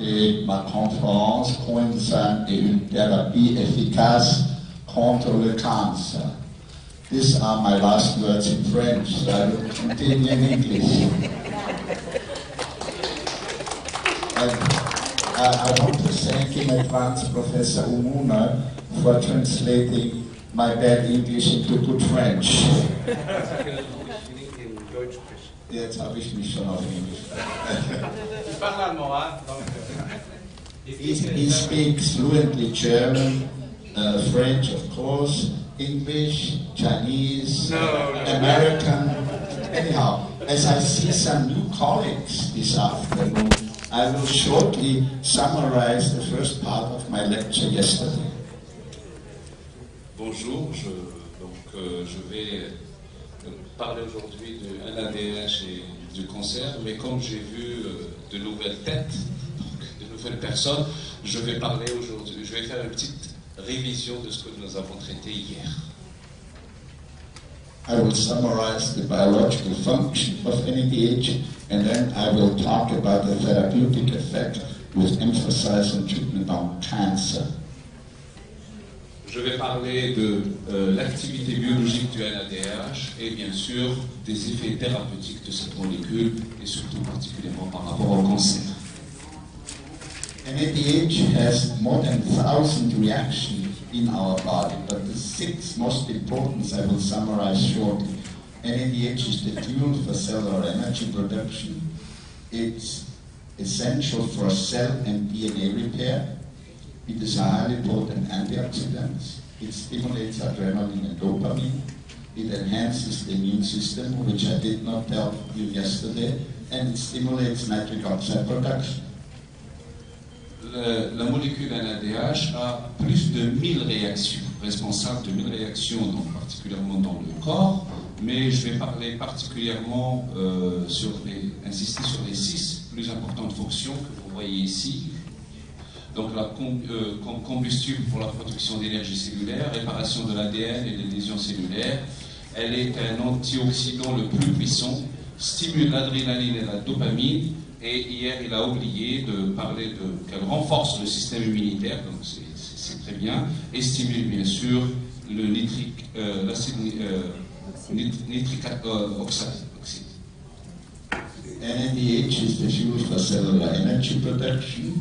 et ma conférence concerne une thérapie efficace contre le cancer. These are my last words in French, so I will continue in English. And I want to thank in advance Professor Umuna for translating my bad English into good French. Jetzt habe ich mich schon auf Englisch. He speaks fluently German, French, of course, English, Chinese, American. Anyhow, as I see some new colleagues this afternoon, I will shortly summarize the first part of my lecture yesterday. Bonjour, je vais parler aujourd'hui de NADH et du cancer, mais comme j'ai vu de nouvelles têtes, de nouvelles personnes, je vais parler aujourd'hui, je vais faire une petite révision de ce que nous avons traité hier. I will summarize the biological function of NADH, and then I will talk about the therapeutic effect with emphasis on treatment on cancer. Je vais parler de l'activité biologique du NADH et bien sûr des effets thérapeutiques de cette molécule et surtout particulièrement par rapport au cancer. NADH has more than 1,000 reactions in our body, but the 6 most important I will summarize shortly. NADH is the fuel for cellular energy production. It's essential for cell and DNA repair. It is a highly potent antioxidant. It stimulates adrenaline and dopamine. It enhances the immune system, which I did not tell you yesterday, and it stimulates nitric oxide production. La molécule NADH a plus de 1000 réactions, responsable de 1000 réactions, donc particulièrement dans le corps, mais je vais parler particulièrement insister sur les 6 plus importantes fonctions que vous voyez ici. Donc la combustible pour la production d'énergie cellulaire, réparation de l'ADN et des lésions cellulaires. Elle est un antioxydant le plus puissant, stimule l'adrénaline et la dopamine. Et hier, il a oublié de parler qu'elle renforce le système immunitaire, donc c'est très bien, et stimule bien sûr le nitric oxide. NADH is the fuel for cellular energy production.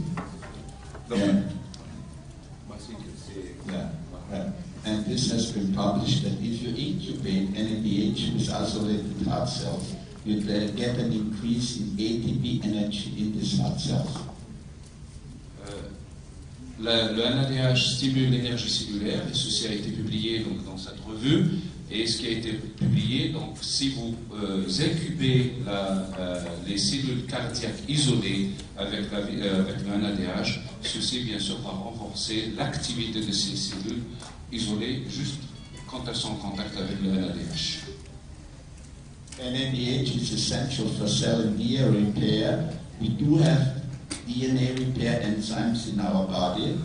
And this has been published that if you incubate NADH with isolated heart cells, you get an increase in ATP energy in these heart cells. Le NADH stimule l'énergie cellulaire, et ceci a été publié donc, dans cette revue. Et ce qui a été publié, donc si vous incubez les cellules cardiaques isolées avec le NADH, ceci bien sûr va renforcer l'activité de ces cellules isolées juste quand elles sont en contact avec le NADH. NADH is essential for cell and DNA repair. We do have DNA repair enzymes in our body,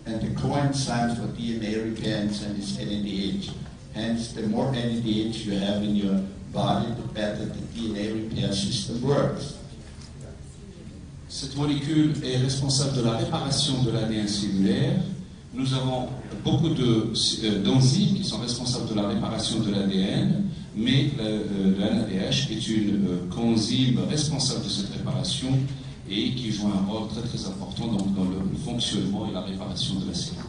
and the coenzyme for DNA repair enzyme is NADH. Hence, the more NADH you have in your body, the better the DNA repair system works. Cette molécule est responsable de la réparation de l'ADN cellulaire. Nous avons beaucoup d'enzymes qui sont responsables de la réparation de l'ADN, mais le NADH est une coenzyme responsable de cette réparation et qui joue un rôle très très important dans le fonctionnement et la réparation de la cellule.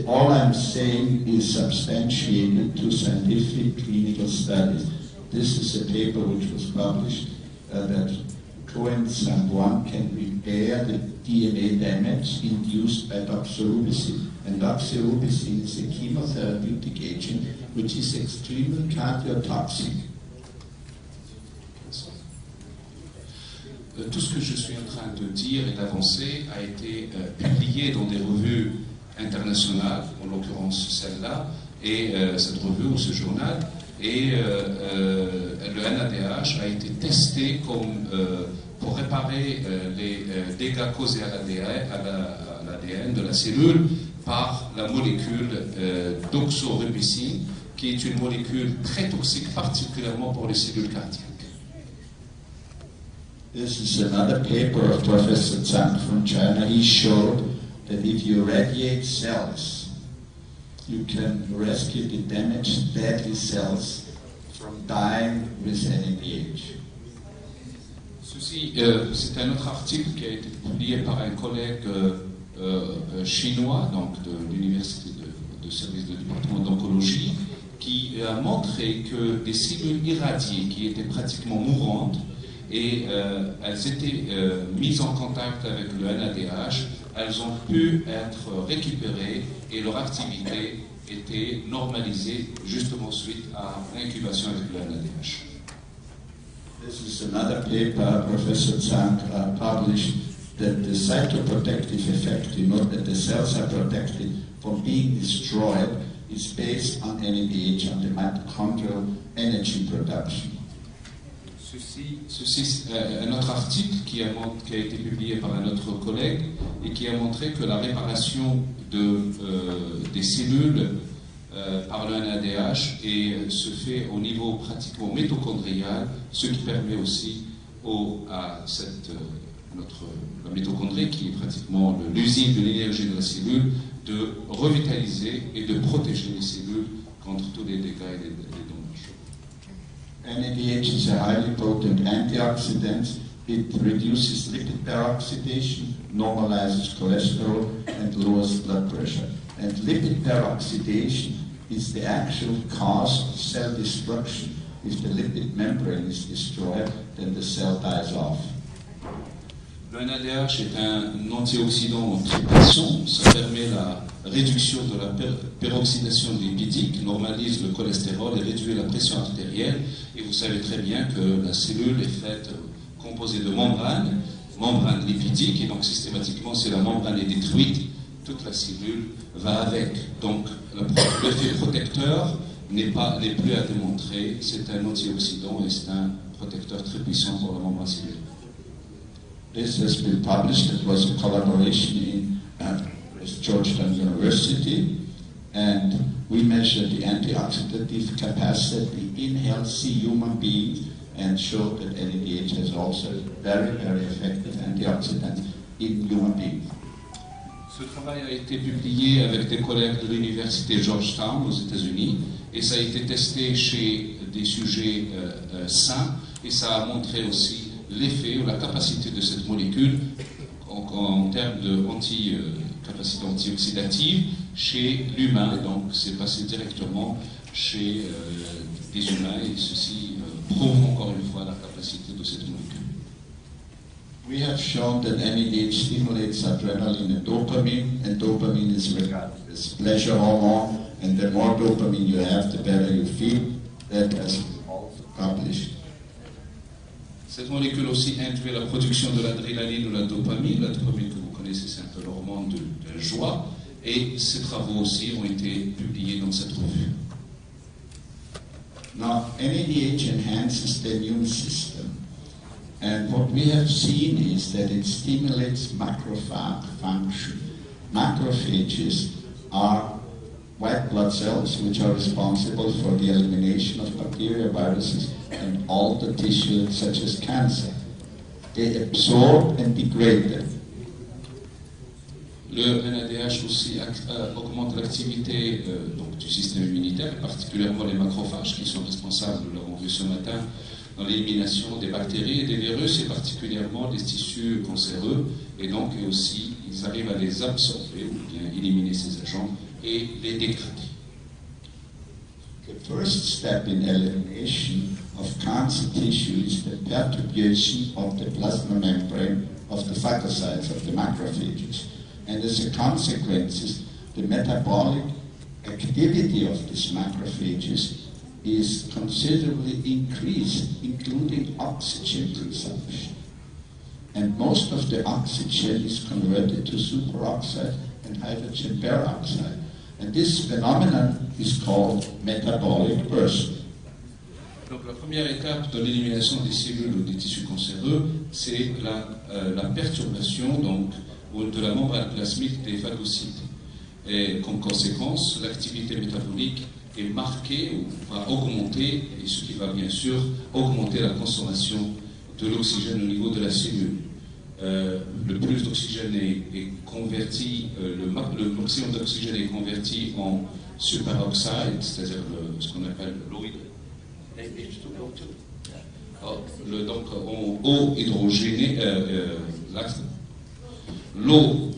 All I'm saying is substantiated to scientific clinical studies. This is a paper which was published that coenzyme 1 can repair the DNA damage induced by doxorubicin. And doxorubicin is a chemotherapeutic agent which is extremely cardiotoxic. Tout ce que je suis en train de dire et d'avancer a été publié dans des revues internationales, en l'occurrence celle-là, et cette revue ou ce journal, et le NADH a été testé pour réparer les dégâts causés à l'ADN de la cellule par la molécule doxorubicine, qui est une molécule très toxique, particulièrement pour les cellules cardiaques. This is another paper of Professor Zhang from China. He showed that if you radiate cells, you can rescue the damaged deadly cells from dying with NADH. Ceci, c'est un autre article qui a été publié par un collègue chinois, donc de l'université de service du département d'oncologie, qui a montré que des cellules irradiées qui étaient pratiquement mourantes et elles étaient mises en contact avec le NADH, elles ont pu être récupérées et leur activité était normalisée justement suite à l'incubation avec le NADH. This is another paper Professor Zhang published, that the cytoprotective effect, you know, that the cells are protected from being destroyed, is based on NADH, on the mitochondrial energy production. Ceci c'est un autre article qui a été publié par un autre collègue et qui a montré que la réparation des cellules par le NADH se fait au niveau pratiquement mitochondrial, ce qui permet aussi à la mitochondrie, qui est pratiquement l'usine de l'énergie de la cellule, de revitaliser et de protéger les cellules contre tous les dégâts et les dommages. NADH is a highly potent antioxidant. It reduces lipid peroxidation, normalizes cholesterol, and lowers blood pressure. And lipid peroxidation is the actual cause of cell destruction. If the lipid membrane is destroyed, then the cell dies off. Le NADH est un antioxydant très puissant. Ça permet la réduction de la peroxydation lipidique, normalise le cholestérol et réduit la pression artérielle. Et vous savez très bien que la cellule est composée de membrane lipidique, et donc systématiquement, si la membrane est détruite, toute la cellule va avec. Donc l'effet protecteur n'est plus à démontrer. C'est un antioxydant et c'est un protecteur très puissant pour la membrane cellulaire. This has been published. It was a collaboration with Georgetown University, and we measured the antioxidative capacity in healthy human beings and showed that NADH has also very, very effective antioxidants in human beings. Ce travail a été publié avec des collègues de l'université Georgetown aux États-Unis, et ça a été testé chez des sujets sains, et ça a montré aussi l'effet ou la capacité de cette molécule en termes de capacité antioxydative chez l'humain. Donc c'est passé directement chez des humains, et ceci prouve encore une fois la capacité de cette molécule. We have shown that NADH stimulates adrenaline and dopamine is regarded as pleasure hormone, and the more dopamine you have, the better you feel. That has been also published. Cette molécule aussi induit la production de l'adrénaline ou la dopamine. La dopamine, que vous connaissez, c'est un peu l'hormone de la joie. Et ces travaux aussi ont été publiés dans cette revue. Now, NADH enhances the immune system. And what we have seen is that it stimulates macrophage function. Macrophages are white blood cells which are responsible for the elimination of bacteria, viruses, and all the tissue such as cancer. They absorb and degrade them. Le NADH aussi augmente l'activité du système immunitaire, et particulièrement les macrophages qui sont responsables, nous l'avons vu ce matin, dans l'élimination des bactéries et des virus, et particulièrement des tissus cancéreux, et donc aussi ils arrivent à les absorber ou bien éliminer ces agents et les dégrader. The first step in elimination of cancer tissue is the perturbation of the plasma membrane of the phagocytes of the macrophages. And as a consequence, the metabolic activity of these macrophages is considerably increased, including oxygen consumption. And most of the oxygen is converted to superoxide and hydrogen peroxide. And this phenomenon is called metabolic burst. Donc la première étape de l'élimination des cellules ou des tissus cancéreux, c'est la perturbation de la membrane plasmique des phagocytes. Et comme conséquence, l'activité métabolique est marquée ou va augmenter, et ce qui va bien sûr augmenter la consommation de l'oxygène au niveau de la cellule. Le plus d'oxygène est converti, le maximum d'oxygène est converti en superoxide, c'est-à-dire ce qu'on appelle l'eau donc en eau hydrogénée, l'eau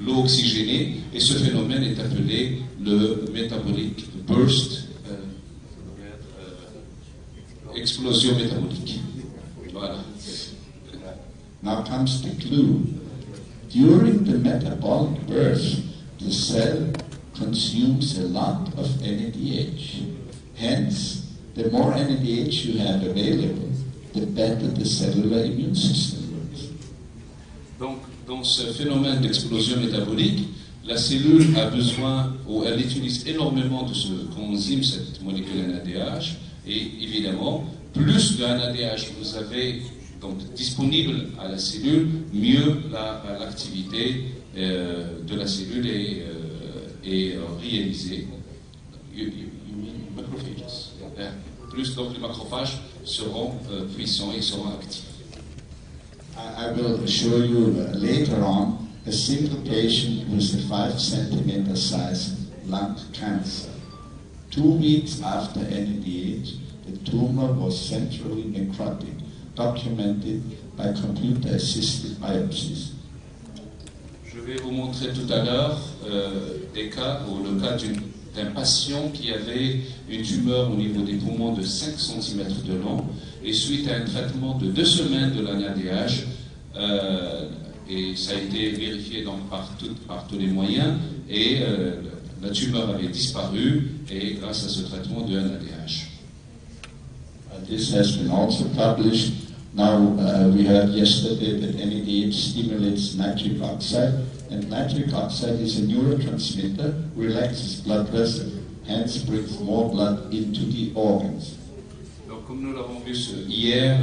oxygénée, et ce phénomène est appelé le metabolic burst, explosion métabolique. Voilà. Now comes the clue. During the metabolic burst, the cell consumes a lot of NADH. Hence, the more NADH you have available, the better the cellular immune system works. Donc, dans ce phénomène d'explosion métabolique, la cellule a besoin, ou elle utilise énormément de ce coenzyme, cette molécule NADH, et évidemment, plus de NADH vous avez donc disponible à la cellule, mieux l'activité de la cellule est réalisée. Plus donc les macrophages seront puissants et seront actifs. I will show you later on a single patient with a 5 centimeter size lung cancer. 2 weeks after NADH, the tumor was centrally necrotic, documented by computer-assisted biopsies. Je vais vous montrer tout à l'heure des cas, ou le cas d'un patient qui avait une tumeur au niveau des poumons de 5 cm de long, et suite à un traitement de 2 semaines de l'NADH, et ça a été vérifié donc par tous les moyens, et la tumeur avait disparu, et grâce à ce traitement de NADH. This has been also published. Now we heard yesterday that NADH stimulates nitric oxide, and nitric oxide is a neurotransmitter, relaxes blood vessels, hence brings more blood into the organs. Donc, comme nous l'avons vu hier,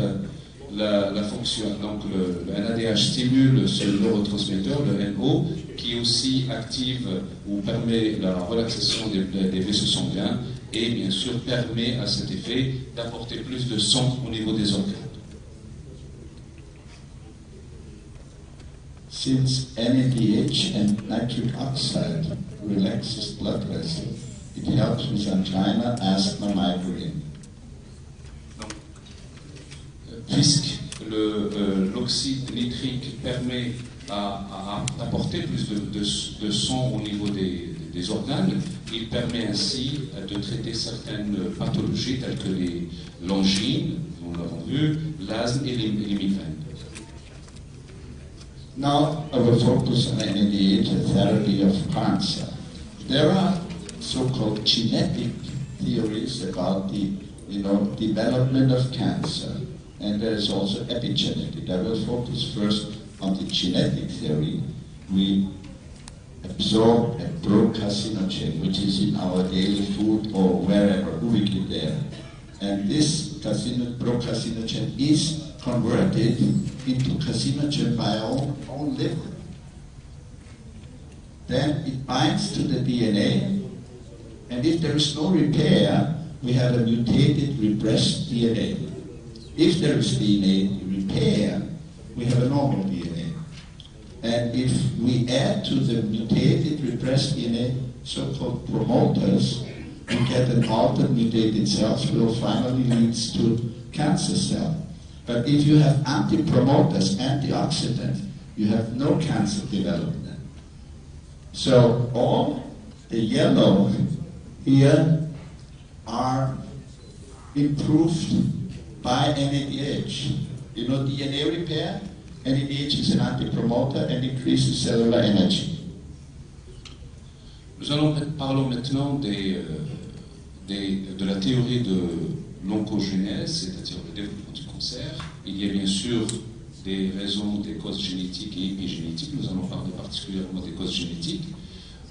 la fonction, donc le NADH stimule ce neurotransmetteur, le NO, qui aussi active ou permet la relaxation des vaisseaux sanguins et bien sûr permet à cet effet d'apporter plus de sang au niveau des organes. Since NADH and nitric oxide relaxes blood vessels, it helps with angina, asthma, migraine. Puisque l'oxyde nitrique permet d'apporter plus de sang au niveau des organes, il permet ainsi de traiter certaines pathologies telles que l'angine, nous l'avons vu, l'asthme et les migraines. Now I will focus on NADH, the therapy of cancer. There are so-called genetic theories about the development of cancer, and there is also epigenetic. I will focus first on the genetic theory. We absorb a procarcinogen, which is in our daily food or wherever, ubiquitous there. And this procarcinogen is converted into carcinogen by our own liver. Then it binds to the DNA, and if there is no repair, we have a mutated, repressed DNA. If there is DNA repair, we have a normal DNA. And if we add to the mutated, repressed DNA so-called promoters, we get an altered mutated cells, which finally leads to cancer cell. But if you have anti-promoters, antioxidants, you have no cancer development. So all the yellow here are improved by NADH. You know DNA repair? NADH is an anti-promoter and increases cellular energy. Parlons maintenant de la théorie de l'oncogénèse, c'est-à-dire le développement du cancer. Il y a bien sûr des raisons, des causes génétiques et épigénétiques. Nous allons parler particulièrement des causes génétiques.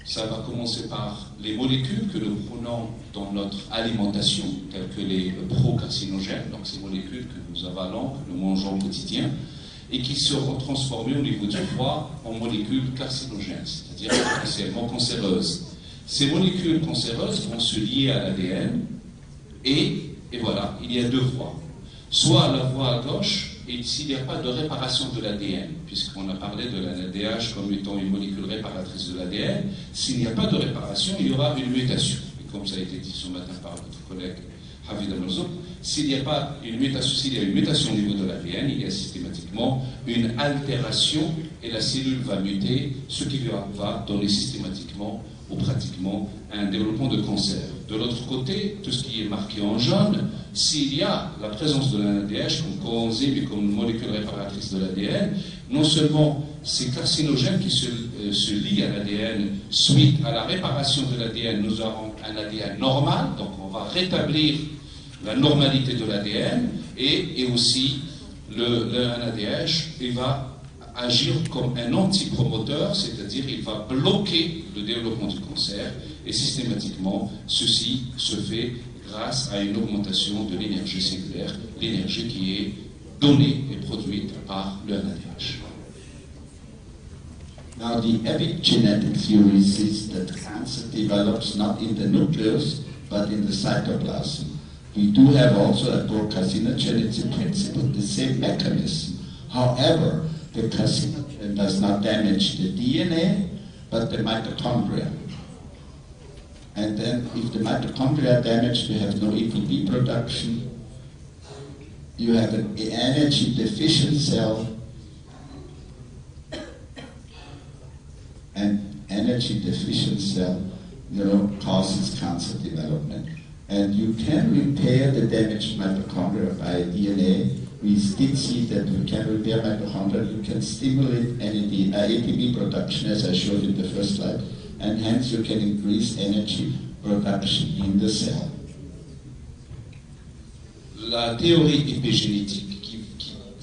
Ça va commencer par les molécules que nous prenons dans notre alimentation, telles que les procarcinogènes, donc ces molécules que nous avalons, que nous mangeons au quotidien, et qui seront transformées au niveau du foie en molécules carcinogènes, c'est-à-dire potentiellement cancéreuses. Ces molécules cancéreuses vont se lier à l'ADN, et voilà, il y a deux voies. soit la voie à gauche, et s'il n'y a pas de réparation de l'ADN, puisqu'on a parlé de l'ADH comme étant une molécule réparatrice de l'ADN, s'il n'y a pas de réparation, il y aura une mutation. Et comme ça a été dit ce matin par notre collègue Hafid Al-Marzouk, s'il y a une mutation au niveau de l'ADN, il y a systématiquement une altération et la cellule va muter, ce qui va donner systématiquement ou pratiquement un développement de cancer. De l'autre côté, tout ce qui est marqué en jaune, s'il y a la présence de l'ADH comme coenzyme et comme molécule réparatrice de l'ADN, non seulement ces carcinogènes qui se lient à l'ADN, suite à la réparation de l'ADN, nous aurons un ADN normal, donc on va rétablir la normalité de l'ADN, et aussi un ADH, il va agir comme un antipromoteur, c'est-à-dire il va bloquer le développement du cancer, et systématiquement, ceci se fait grâce à une augmentation de l'énergie cellulaire, l'énergie qui est donnée et produite par le NADH. Now, the epigenetic theory says that cancer develops not in the nucleus, but in the cytoplasm. We do have also a pro-carcinogen. It's in principle the same mechanism. However, the carcinogen does not damage the DNA, but the mitochondria. And then if the mitochondria are damaged, you have no ATP production. You have an energy deficient cell. And energy deficient cell, causes cancer development. And you can repair the damaged mitochondria by DNA. We did see that we can repair mitochondria. You can stimulate ATP production, as I showed in the first slide, and hence you can increase energy production in the cell. La théorie épigénétique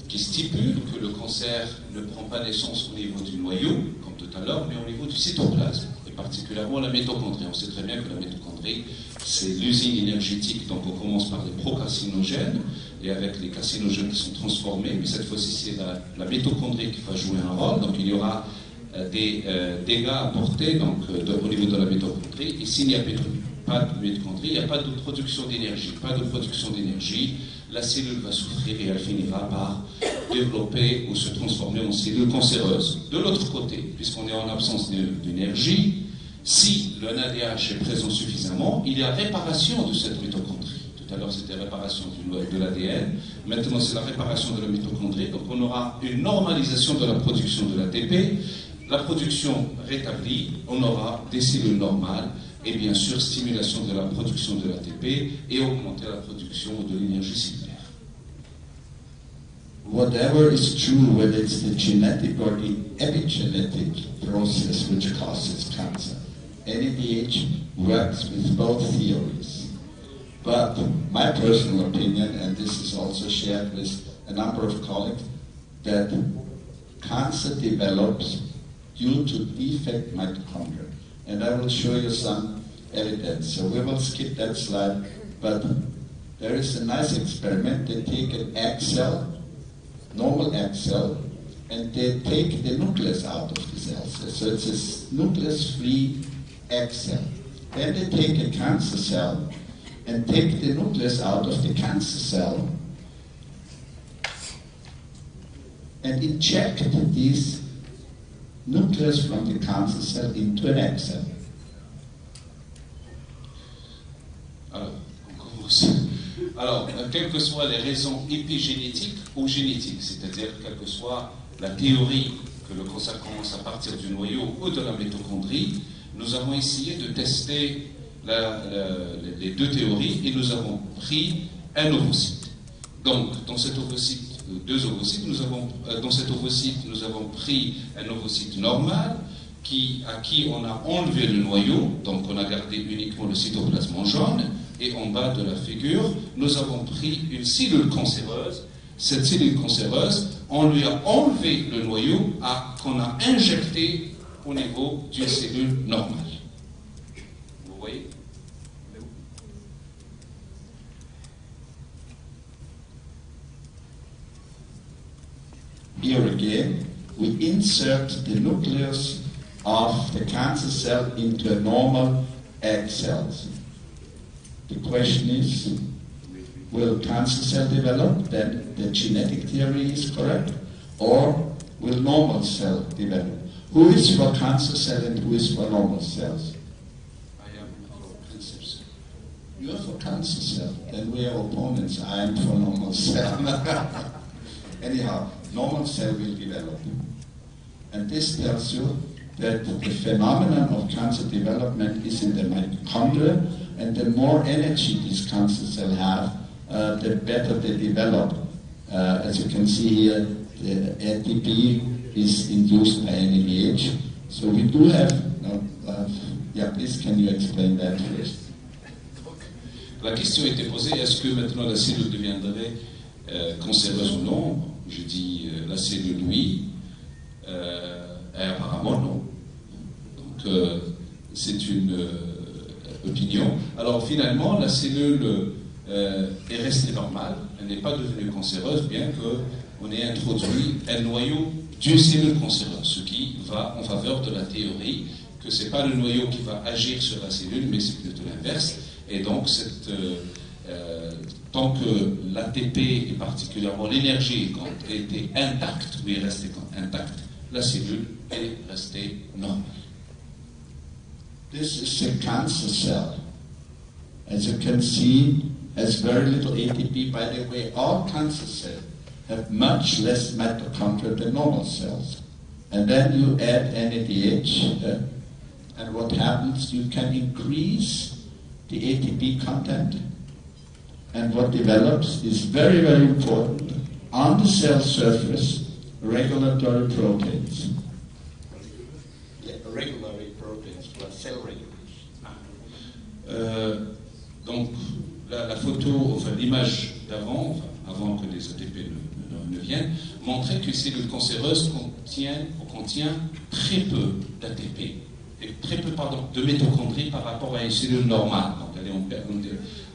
qui stipule que le cancer ne prend pas naissance au niveau du noyau, comme tout à l'heure, mais au niveau du cytoplasme, et particulièrement la mitochondrie. On sait très bien que la mitochondrie, c'est l'usine énergétique, donc on commence par les procarcinogènes, et avec les carcinogènes qui sont transformés, mais cette fois-ci c'est la mitochondrie qui va jouer un rôle, donc il y aura des dégâts apportés au niveau de la mitochondrie, et s'il n'y a pas de mitochondrie, il n'y a pas de production d'énergie. Pas de production d'énergie, la cellule va souffrir et elle finira par développer ou se transformer en cellule cancéreuse. De l'autre côté, puisqu'on est en absence d'énergie, si le NADH est présent suffisamment, il y a réparation de cette mitochondrie. Tout à l'heure, c'était réparation de l'ADN. Maintenant, c'est la réparation de la mitochondrie. Donc, on aura une normalisation de la production de l'ATP. La production rétablie, on aura des cellules normales et bien sûr stimulation de la production de l'ATP et augmenter la production de l'énergie cellulaire. Whatever is true, whether it's the genetic or the epigenetic process which causes cancer, NADH works with both theories. But my personal opinion, and this is also shared with a number of colleagues, that cancer develops due to defect mitochondria. And I will show you some evidence. So we will skip that slide, but there is a nice experiment. They take an egg cell, normal egg cell, and they take the nucleus out of the cell. So it's a nucleus-free egg cell. Then they take a cancer cell and take the nucleus out of the cancer cell and inject this nucleus from the cancer cell into an egg cell. Alors, on commence. Alors, quelles que soient les raisons épigénétiques ou génétiques, c'est-à-dire quelle que soit la théorie que le cancer commence à partir du noyau ou de la mitochondrie, nous avons essayé de tester les deux théories et nous avons pris un ovocyte. Donc, dans cet ovocyte, deux ovocytes, dans cet ovocyte, nous avons pris un ovocyte normal à qui on a enlevé le noyau, donc on a gardé uniquement le cytoplasme en jaune, et en bas de la figure, nous avons pris une cellule cancéreuse. Cette cellule cancéreuse, on lui a enlevé le noyau qu'on a injecté au niveau d'une cellule normale. Vous voyez? Here again, we insert the nucleus of the cancer cell into a normal egg cell. The question is, will cancer cell develop, then the genetic theory is correct, or will normal cell develop? Who is for cancer cell and who is for normal cells? I am for cancer cell. You are for cancer cell, then we are opponents. I am for normal cell. Anyhow, normal cell will develop. And this tells you that the phenomenon of cancer development is in the mitochondria, and the more energy these cancer cells have, the better they develop. As you can see here, the ATP is induced by NADH. So we do have, please can you explain that first? La question était posée, est-ce que maintenant la cellule deviendrait cancéreuse ou non? Je dis la cellule oui, et apparemment non. Donc c'est une opinion. Alors finalement, la cellule est restée normale, elle n'est pas devenue cancéreuse, bien qu'on ait introduit un noyau d'une cellule cancéreuse, ce qui va en faveur de la théorie que ce n'est pas le noyau qui va agir sur la cellule, mais c'est plutôt l'inverse. Et donc, tant que l'ATP et particulièrement l'énergie était intacte, ou est restée intacte, la cellule est restée normale. This is a cancer cell. As you can see, has very little ATP. By the way, all cancer cells have much less mitochondria than normal cells. And then you add NADH, and what happens? You can increase the ATP content. And what develops is very, very important. On the cell surface, regulatory proteins. Regulatory proteins, cell regulation. Donc, la photo, enfin l'image d'avant, avant que les ATP ne viennent, montrait que les cellules cancéreuses contient très peu d'ATP, et très peu de mitochondries par rapport à une cellule normale. Donc, elle est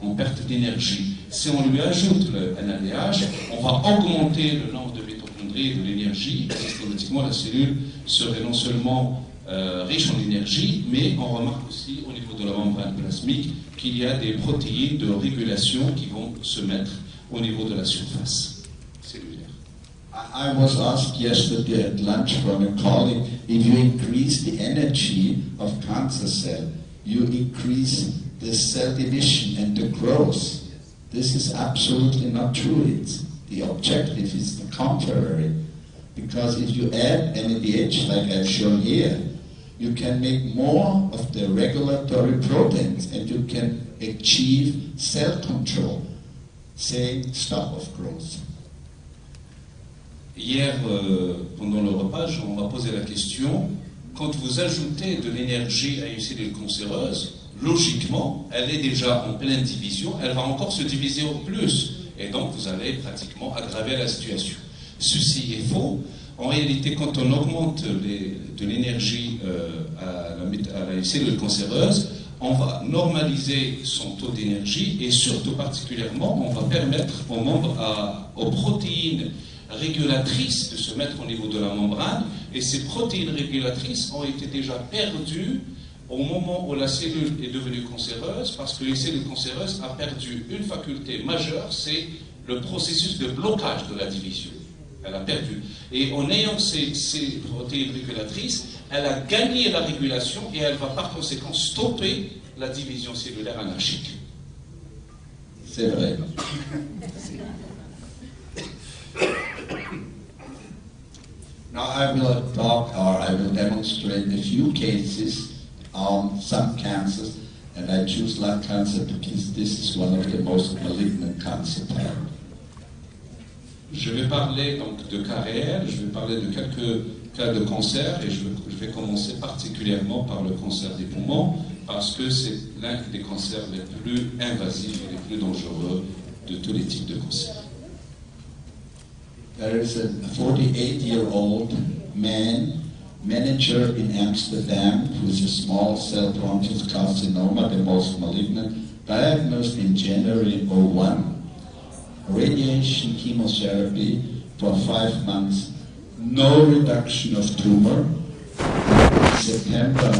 en perte d'énergie. Si on lui ajoute le NADH, on va augmenter le nombre de mitochondries et de l'énergie. Systématiquement, la cellule serait non seulement riche en énergie, mais on remarque aussi au niveau de la membrane plasmique qu'il y a des protéines de régulation qui vont se mettre au niveau de la surface cellulaire. I was asked yesterday at lunch from a colleague, if you increase the energy of cancer cell, you increase the cell division and the growth. This is absolutely not true. The objective is the contrary. Because if you add NADH, like I've shown here, you can make more of the regulatory proteins and you can achieve cell control, saying stop of growth. Hier, pendant le repas, on m'a posé la question, quand vous ajoutez de l'énergie à une cellule cancéreuse, logiquement, elle est déjà en pleine division, elle va encore se diviser au plus, et donc vous allez pratiquement aggraver la situation. Ceci est faux. En réalité, quand on augmente de l'énergie à la cellule cancéreuse, on va normaliser son taux d'énergie et surtout particulièrement, on va permettre aux protéines régulatrices de se mettre au niveau de la membrane, et ces protéines régulatrices ont été déjà perdues au moment où la cellule est devenue cancéreuse, parce que les cellules cancéreuses ont perdu une faculté majeure, c'est le processus de blocage de la division. Elle a perdu. Et en ayant ces protéines régulatrices, elle a gagné la régulation et elle va par conséquent stopper la division cellulaire anarchique. C'est vrai. Now I will talk, or I will demonstrate a few cases on some cancers, and I choose lung cancer because this is one of the most malignant cancer types. Je vais parler donc de cas réels, je vais parler de quelques cas de cancer, et je vais commencer particulièrement par le cancer des poumons, parce que c'est l'un des cancers les plus invasifs et les plus dangereux de tous les types de cancers. There is a 48-year-old man, manager in Amsterdam, who is a small cell bronchial carcinoma, the most malignant, diagnosed in January 2001. Radiation chemotherapy for 5 months, no reduction of tumor. September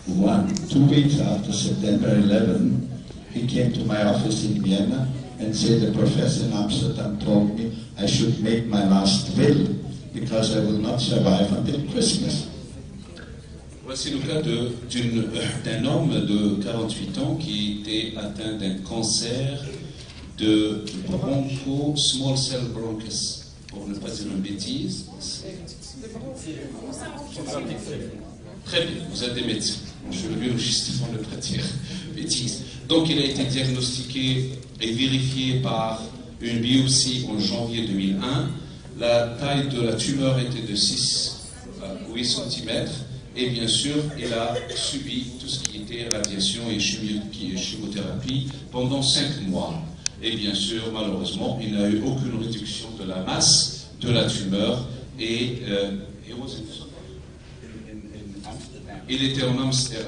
1, 2 weeks after September 11, he came to my office in Vienna and say the professor in Amsterdam told me I should make my last will because I will not survive until Christmas. Voici le cas d'un homme de 48 ans qui était atteint d'un cancer de small cell bronchus, pour ne pas dire une bêtise. Très bien, vous êtes des médecins. Je suis le biologiste, on ne pas dire bêtise. Donc il a été diagnostiqué et vérifié par une biopsie en janvier 2001. La taille de la tumeur était de 6 à 8 cm. Et bien sûr, il a subi tout ce qui était radiation et chimiothérapie pendant 5 mois. Et bien sûr, malheureusement, il n'a eu aucune réduction de la masse de la tumeur. Et il était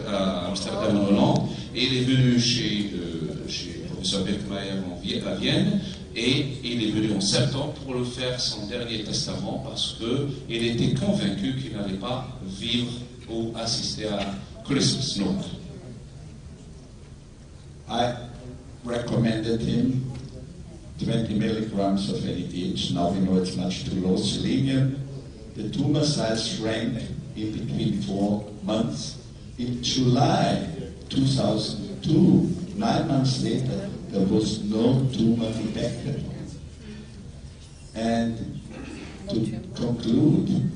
à Amsterdam, en Hollande, et il est venu chez le professeur Berkmayer à Vienne, et il est venu en septembre pour le faire son dernier testament parce qu'il était convaincu qu'il n'allait pas vivre ou assister à Christmas. No. I recommended him 20 milligrams of NADH. Now we know it's much too low. Selenium. The tumor size shrank in between 4 months. In July 2002, 9 months later, there was no tumor detected. And to conclude,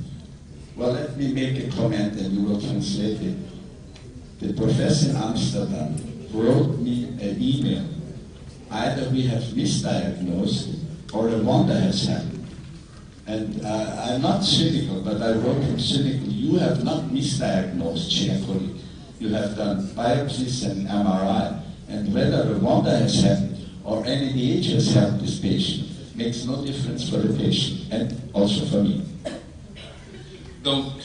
well, let me make a comment and you will translate it. The professor in Amsterdam wrote me an email. Either we have misdiagnosed or a wonder has happened. And I'm not cynical, but I wrote him cynical. You have not misdiagnosed, dear colleague. You have done biopsies and MRI. And whether a wonder has happened or NADH has helped this patient makes no difference for the patient and also for me. Donc,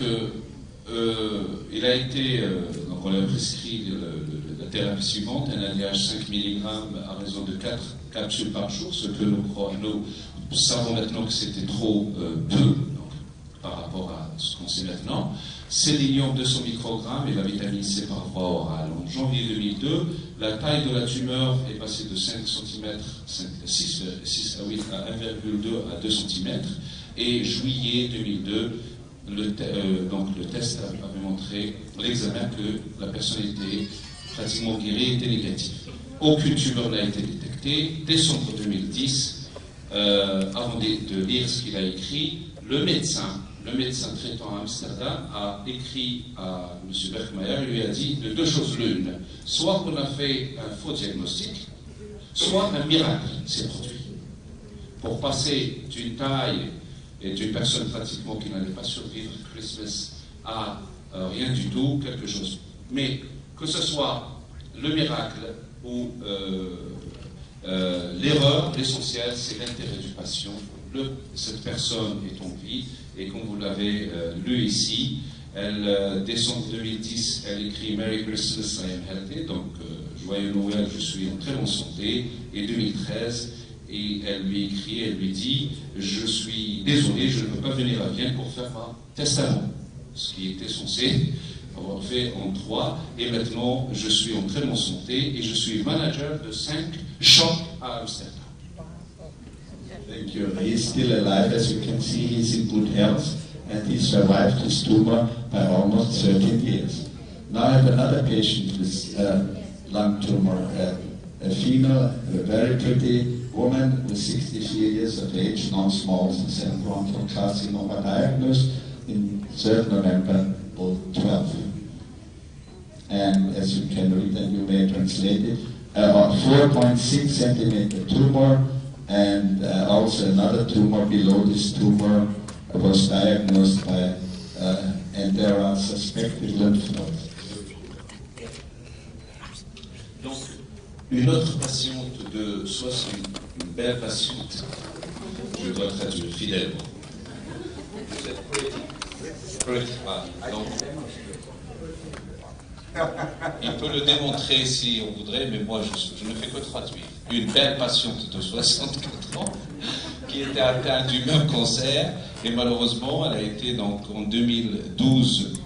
il a été, donc on a prescrit la thérapie suivante, un ADH 5 mg à raison de 4 capsules par jour, ce que nous savons maintenant que c'était trop peu donc, par rapport à ce qu'on sait maintenant. Sélénium 200 microgrammes et la vitamine C par voie orale. En janvier 2002, la taille de la tumeur est passée de 5 cm, 6 à 8 à 1,2 à 2 cm. Et juillet 2002, donc le test avait montré, l'examen, que la personne était pratiquement guérie, était négative. Aucune tumeur n'a été détectée. Décembre 2010, avant de lire ce qu'il a écrit, le médecin traitant à Amsterdam a écrit à M. Berkmayer, lui a dit de deux choses l'une. Soit on a fait un faux diagnostic, soit un miracle s'est produit. Pour passer d'une taille et d'une personne pratiquement qui n'allait pas survivre Christmas à rien du tout, quelque chose. Mais que ce soit le miracle ou l'erreur, l'essentiel, c'est l'intérêt du patient. Cette personne est en vie et comme vous l'avez lu ici, décembre 2010, elle écrit Merry Christmas, I am healthy, donc joyeux Noël, je suis en très bonne santé. Et 2013, et elle lui écrit, elle lui dit, je suis désolé, je ne peux pas venir à Vienne pour faire un testament, ce qui était censé avoir fait en 3, et maintenant je suis en très bonne santé et je suis manager de 5 shops à Amsterdam. Thank you. He's still alive, as you can see, he's in good health, and he survived his tumor by almost 13 years. Now I have another patient with lung tumor, a female, a very pretty woman with 63 years of age, non-small cell bronchial carcinoma, diagnosed in 3rd November 12. And as you can read and you may translate it, 4.6 centimeter tumor, and also another tumor below this tumor was diagnosed by, and there are suspected lymph nodes. Donc, une autre patiente de 60, une belle patiente, je dois traduire fidèlement. Vous êtes poétique. Donc, il peut le démontrer si on voudrait, mais moi je ne fais que traduire. Une belle patiente de 64 ans qui était atteinte du même cancer et malheureusement elle a été donc en 2012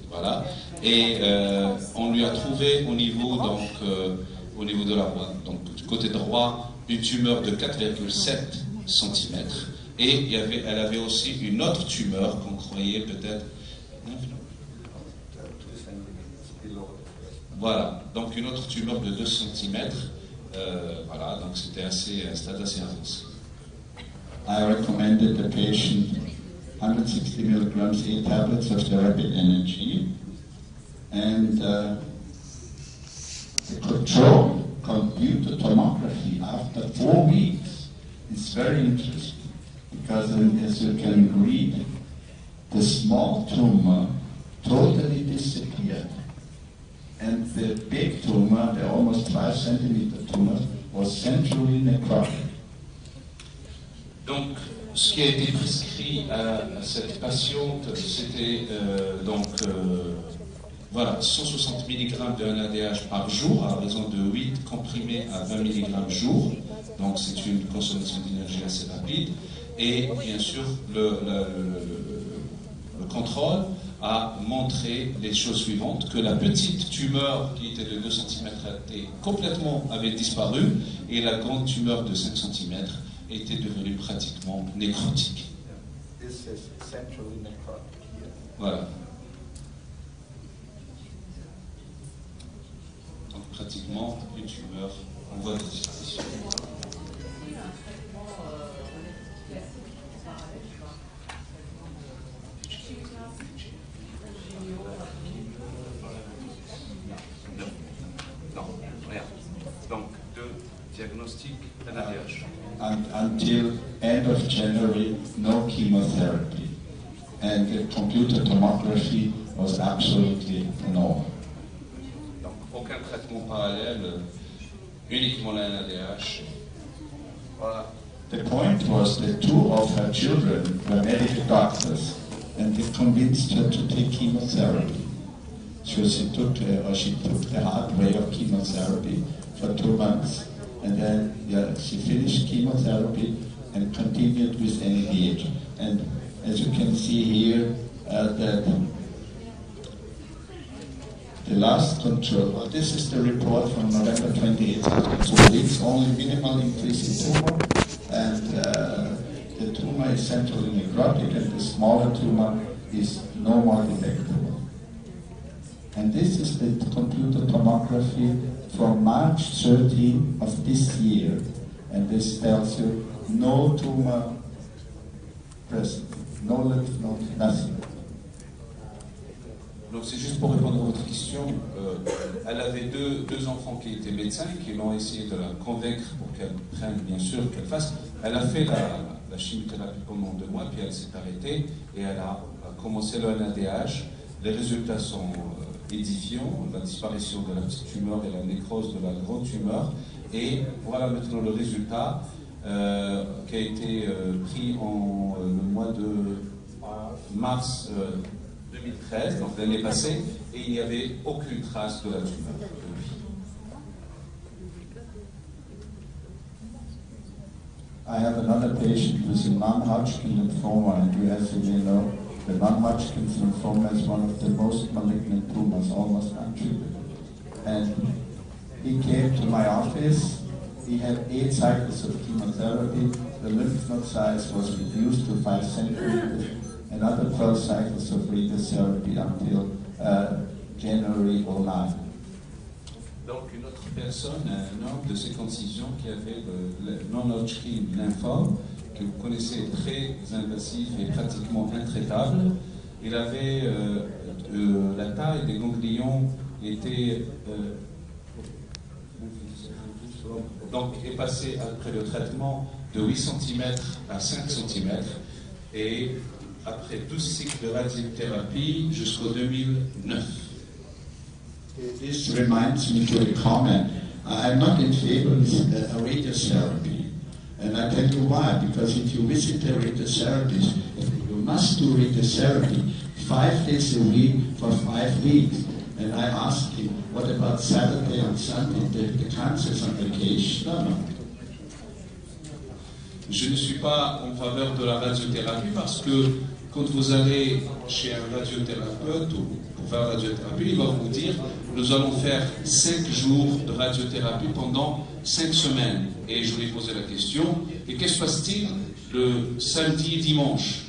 voilà et on lui a trouvé au niveau donc au niveau de la voie. Donc du côté droit, une tumeur de 4,7 cm. Et elle avait aussi une autre tumeur qu'on croyait peut-être... Voilà, donc une autre tumeur de 2 cm. Voilà, donc c'était un stade assez avancé. I recommended the patient 160 milligrams 8 tablets of the rapid energy, and the control computer tomography after 4 weeks is very interesting because, as you can read, the small tumor totally disappeared, and the big tumor, the almost 5 centimeter tumor, was centrally necrotic. Donc, ce qui a été prescrit à cette patiente, c'était voilà, 160 mg de NADH par jour, à raison de 8 comprimés à 20 mg jour. Donc, c'est une consommation d'énergie assez rapide. Et bien sûr, le contrôle a montré les choses suivantes, que la petite tumeur qui était de 2 cm avait disparu, et la grande tumeur de 5 cm était devenue pratiquement nécrotique. Voilà. Donc pratiquement une tumeur en voie de disparition. Non, rien. Donc deux diagnostics NADH. Until end of January, no chemotherapy, and the computer tomography was absolutely normal. Donc aucun traitement parallèle, uniquement la NADH. Voilà. The point was that 2 of her children were medical doctors, and they convinced her to take chemotherapy. So she took the hard way of chemotherapy for 2 months. And then she finished chemotherapy and continued with NADH. And as you can see here, the last control, well, this is the report from November 28th. So it's only minimal increase in tumor, and the tumor is centrally necrotic, and the smaller tumor is no more detectable. And this is the computer tomography from March 13 of this year, and this tells you no tumor present, no lymph node, nothing. Donc c'est juste pour répondre à votre question. Elle avait deux enfants qui étaient médecins, qui l'ont essayé de la convaincre pour qu'elle prenne, bien sûr, qu'elle fasse. Elle a fait la chimiothérapie pendant 2 mois, puis elle s'est arrêtée et elle a commencé le NADH. Les résultats sont édifiants, la disparition de la petite tumeur et la nécrose de la grande tumeur. Et voilà maintenant le résultat qui a été pris en le mois de mars 2013, donc l'année passée, et il n'y avait aucune trace de la tumeur depuis. I have another patient with a non-Hodgkin lymphoma, and you as you may know, the non-Hodgkin's lymphoma is one of the most malignant tumors, almost untreated. And he came to my office. He had 8 cycles of chemotherapy. The lymph node size was reduced to 5 centimeters. Another 12 cycles of radiotherapy until January 2009. Donc une autre personne, un homme de 56 ans qui avait le non-Hodgkin lymphome, que vous connaissez, très invasif et pratiquement intraitable. Il avait la taille des ganglions était donc est passé après le traitement de 8 cm à 5 cm et après 12 cycles de radiothérapie jusqu'au 2009. This reminds me to a comment. I'm not in favor of radiotherapy. And I tell you why. Because if you visit a radiotherapist, you must do radiotherapy 5 days a week for 5 weeks. And I asked him, what about Saturday and Sunday? The cancer's on vacation? No. Je ne suis pas en faveur de la radiothérapie parce que quand vous allez chez un radiothérapeute ou pour faire la radiothérapie, il va vous dire nous allons faire 5 jours de radiothérapie pendant 5 semaines. Et je lui ai posé la question, et qu'est-ce qui se passe-t-il le samedi et dimanche?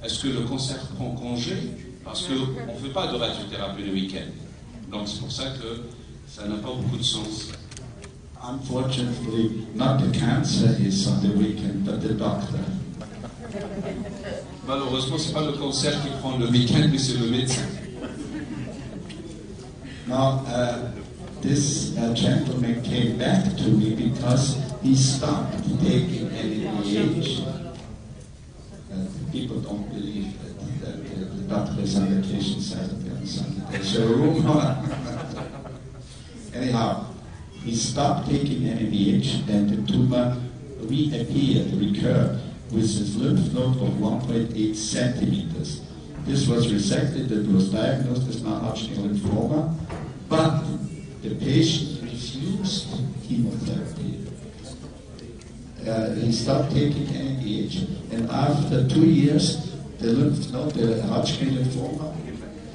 Est-ce que le cancer prend congé? Parce qu'on ne fait pas de radiothérapie le week-end. Donc c'est pour ça que ça n'a pas beaucoup de sens. Unfortunately, not the cancer is on the weekend, but the doctor. Malheureusement, ce n'est pas le cancer qui prend le week-end, mais c'est le médecin. Now, this gentleman came back to me because he stopped taking NADH. People don't believe that the doctor is on vacation Saturday and Sunday. There's a rumor. Anyhow, he stopped taking NADH and the tumor recurred with a lymph node of 1.8 centimeters. This was resected and was diagnosed as non-Hodgkin lymphoma, but the patient refused chemotherapy. He stopped taking NADH, and after 2 years, the lymph node, the Hodgkin lymphoma,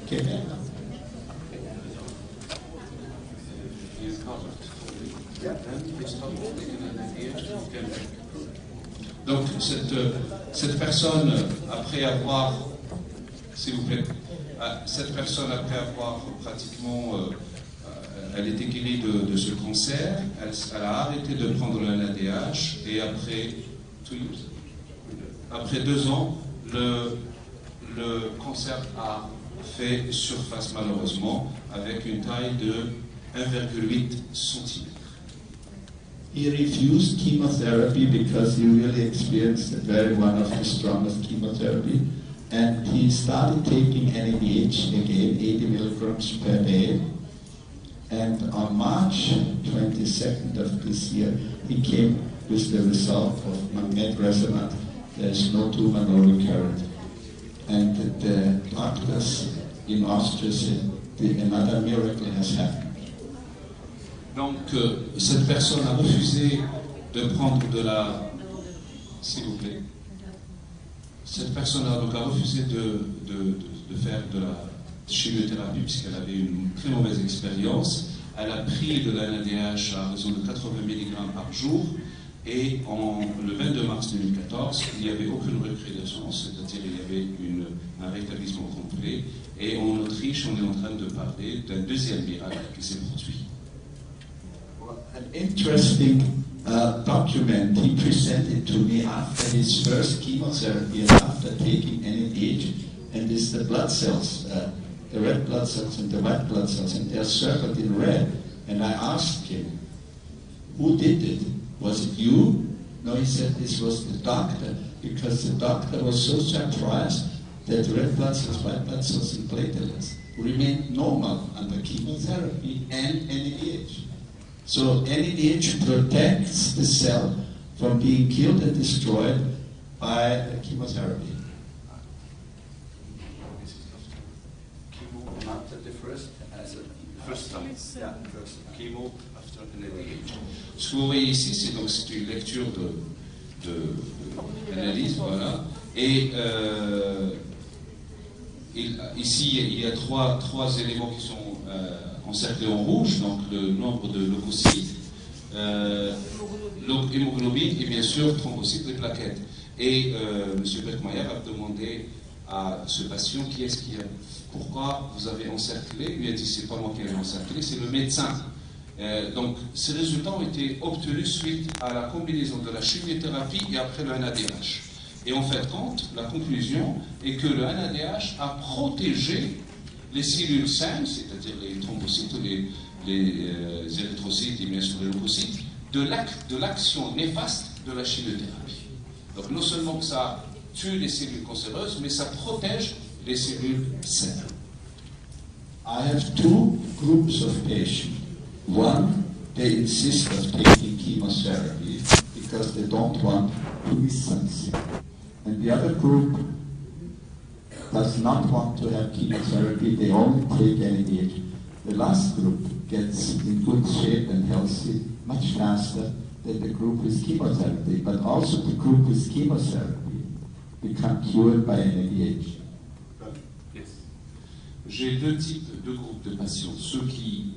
came back. Donc cette personne, après avoir, s'il vous plaît, cette personne après avoir pratiquement, elle était guérie de ce cancer, elle a arrêté de prendre le NADH et après 2 ans, le cancer a fait surface malheureusement avec une taille de 1,8 cm. He refused chemotherapy because he really experienced one of the strongest chemotherapy, and he started taking NADH again, 80 milligrams per day. And on March 22nd of this year, he came with the result of magnetic resonance. There's no tumor, no recurrent. And the doctors in Austria said another miracle has happened. Donc, cette personne a refusé de prendre de la... S'il vous plaît. Cette personne a donc refusé de faire de la chimiothérapie puisqu'elle avait une très mauvaise expérience. Elle a pris de la NADH à raison de 80 mg par jour et le 22 mars 2014, il n'y avait aucune recrudescence, c'est-à-dire il y avait un rétablissement complet. Et en Autriche, on est en train de parler d'un deuxième miracle qui s'est produit. An interesting document he presented to me after his first chemotherapy and after taking NADH, and it's the blood cells, the red blood cells and the white blood cells, and they're circled in red. And I asked him, who did it? Was it you? No, he said this was the doctor, because the doctor was so surprised that red blood cells, white blood cells, and platelets remained normal under chemotherapy and NADH. So NADH protects the cell from being killed and destroyed by chemotherapy. Chemo after the first time. Yeah, first chemo after NADH. Ce que vous voyez ici, c'est une lecture d'analyse, voilà. Et ici, il y a trois éléments qui sont encerclés en rouge, donc le nombre de leucocytes, l'hémoglobine et bien sûr thrombocytes et plaquettes. Et M. Beckmeyer a demandé à ce patient pourquoi vous avez encerclé. Il lui a dit c'est pas moi qui l'ai encerclé, c'est le médecin. Donc ces résultats ont été obtenus suite à la combinaison de la chimiothérapie et après le NADH. Et en fait, la conclusion est que le NADH a protégé les cellules saines, c'est-à-dire les thrombocytes, les érythrocytes et bien sûr les leucocytes, de l'action néfaste de la chimiothérapie. Donc non seulement que ça tue les cellules cancéreuses, mais ça protège les cellules saines. I have 2 groups of patients. One, they insist on taking chemotherapy because they don't want to miss something. And the other group does not want to have chemotherapy, they only take NADH. The last group gets in good shape and healthy much faster than the group with chemotherapy. But also the group with chemotherapy become cured by NADH? Yes. J'ai deux types de groupes de patients. Ceux qui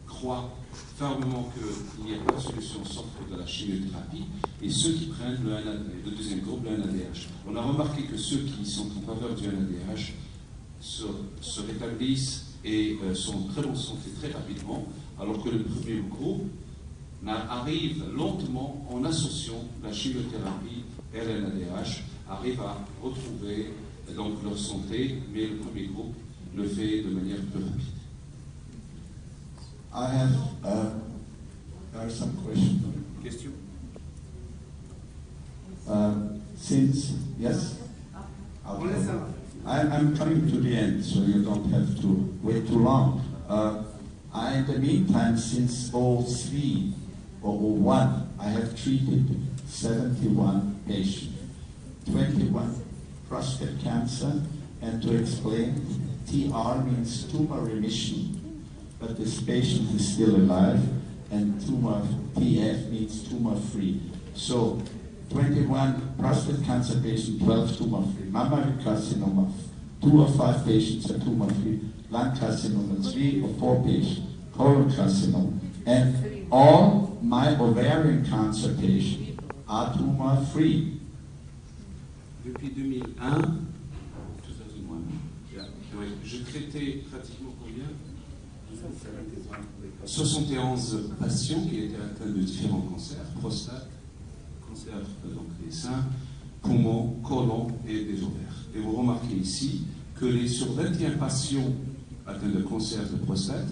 croient fermement qu'il n'y a pas de solution sauf de la chimiothérapie et ceux qui prennent le deuxième groupe, le NADH. On a remarqué que ceux qui sont en faveur du NADH se rétablissent et sont en très bonne santé très rapidement, alors que le premier groupe arrive lentement en associant la chimiothérapie et le NADH, arrive à retrouver donc leur santé, mais le premier groupe le fait de manière plus rapide. I have there are some questions. Question? Since yes, I'm coming to the end, so you don't have to wait too long. In the meantime, since 03 or 01, I have treated 71 patients, 21 prostate cancer, and to explain, TR means tumor remission, but this patient is still alive, and tumor TF means tumor-free. So 21 prostate cancer patients, 12 tumor-free. Mammary carcinoma, 2 or 5 patients are tumor-free. Lung carcinoma, 3 or 4 patients. Colon carcinoma. And all my ovarian cancer patients are tumor-free. Depuis 2001, 2001, je traitais pratiquement combien 71 patients qui étaient atteints de différents cancers, prostate, cancer donc des seins, poumons, côlon et des ovaires. Et vous remarquez ici que sur 21 patients atteints de cancer de prostate,